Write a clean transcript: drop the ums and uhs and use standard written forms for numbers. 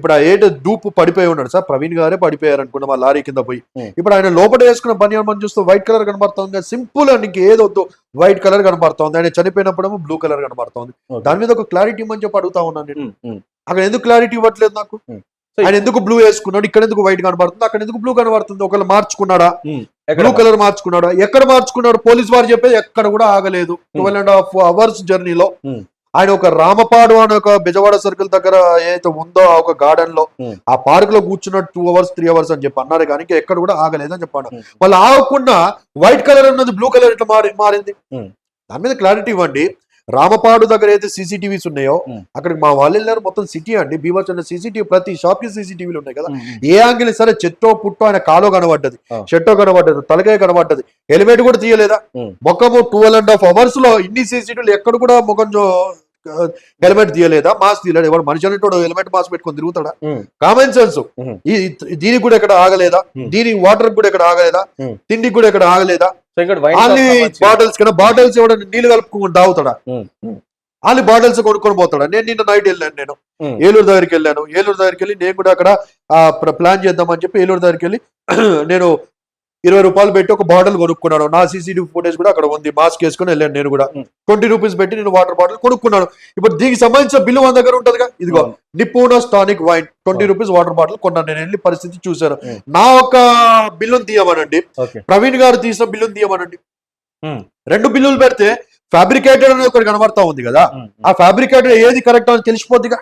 ఇప్పుడు ఆ ఏట డూపు పడిపోయి ఉన్నాడు సార్, ప్రవీణ్ గారే పడిపోయారు అనుకున్న మా లారీ కింద పోయి. ఇప్పుడు ఆయన లోపల వేసుకున్న బనియాన్ మనం చూస్తూ వైట్ కలర్ కనబడుతుంది, సింపుల్ అండి, ఇంక ఏదొద్దు, వైట్ కలర్ కనబడుతుంది. ఆయన చనిపోయినప్పుడేమో బ్లూ కలర్ కనబడుతుంది. దాని మీద ఒక క్లారిటీ ఇవ్వమని చెప్పి అడుగుతా ఉన్నాను నేను. అక్కడ ఎందుకు క్లారిటీ ఇవ్వట్లేదు నాకు? ఆయన ఎందుకు బ్లూ వేసుకున్నాడు, ఇక్కడ ఎందుకు వైట్ కనబడుతుంది, అక్కడ ఎందుకు బ్లూ కనబడుతుంది? ఒకళ్ళు మార్చుకున్నాడా, బ్లూ కలర్ మార్చుకున్నాడా, ఎక్కడ మార్చుకున్నాడు? పోలీస్ వారు చెప్పేది ఎక్కడ కూడా ఆగలేదు. 12.5 hours జర్నీలో ఆయన ఒక రామపాడు అనే ఒక బెజవాడ సర్కిల్ దగ్గర ఏదైతే ఉందో ఆ ఒక గార్డెన్ లో ఆ పార్క్ లో కూర్చున్న 2 hours 3 hours అని చెప్పి అన్నారు, కానీ ఎక్కడ కూడా ఆగలేదని చెప్పాను. వాళ్ళు ఆగకుండా వైట్ కలర్ అన్నది బ్లూ కలర్ ఎట్లా మారింది? దాని మీద క్లారిటీ ఇవ్వండి. రామపాడు దగ్గర అయితే సీసీటీవీస్ ఉన్నాయో అక్కడికి మా వాళ్ళు వెళ్ళారు, మొత్తం సిటీ అండి, బీభత్స సీసీటీవీ, ప్రతి షాప్ కి సీసీటీవీలు ఉన్నాయి కదా. ఏ యాంగిల్ సరే చెట్టో పుట్టో ఆయన కాలో కనబడ్డది, చెట్టో కనబడ్డది, తలకాయ కనబడ్డది, హెల్మెట్ కూడా తీయలేదా? మొక్కము 12.5 hours లో ఇన్ని సీసీటీవీలు ఎక్కడ కూడా ముఖం హెల్మెట్ తీయలేదా, మాస్క్ తీయలేదా? ఎవరు మనిషి అనేటోడు హెల్మెట్ మాస్క్ పెట్టుకొని తిరుగుతాడా? Common sense. దీనికి కూడా ఎక్కడ ఆగలేదా? దీనికి వాటర్ కూడా ఎక్కడ ఆగలేదా? తిండికి కూడా ఎక్కడ ఆగలేదా? బాటిల్స్ కన్నా బాటిల్స్ ఎవడన్నా నీళ్లు కలుపుకొని తాగుతాడా? వాళ్ళు బాటిల్స్ కొనుక్కొని పోతాడా? నేను నిన్న నైట్ వెళ్ళాను, నేను ఏలూరు దగ్గరికి వెళ్ళాను. ఏలూరు దగ్గరికి వెళ్ళి నేను కూడా అక్కడ ప్లాన్ చేద్దామని చెప్పి ఏలూరు దగ్గరికి వెళ్ళి నేను 20 రూపాయలు పెట్టి ఒక బాటిల్ కొనుక్కున్నాను. నా సీసీటీవీ ఫుటేజ్ కూడా అక్కడ ఉంది. మాస్క్ వేసుకుని వెళ్ళాను. నేను కూడా 20 రూపీస్ పెట్టి నేను వాటర్ బాటిల్ కొనుక్కున్నాను. ఇప్పుడు దీనికి సంబంధించిన బిల్లు మన దగ్గర ఉంటుందిగా. ఇదిగో నిపుణస్ tonic wine 20 rupees water bottle కొన్నాను. నేను వెళ్ళి పరిస్థితి చూశాను. నా ఒక బిల్లును తీయమనండి, ప్రవీణ్ గారు తీసిన బిల్లును తీయమనండి. 2 బిల్లులు పెడితే ఫ్యాబ్రికేటెడ్ అనేది ఒకటి కనబడతా ఉంది కదా. ఆ ఫ్యాబ్రికేటెడ్ ఏది కరెక్ట్ అని తెలిసిపోద్దిగా.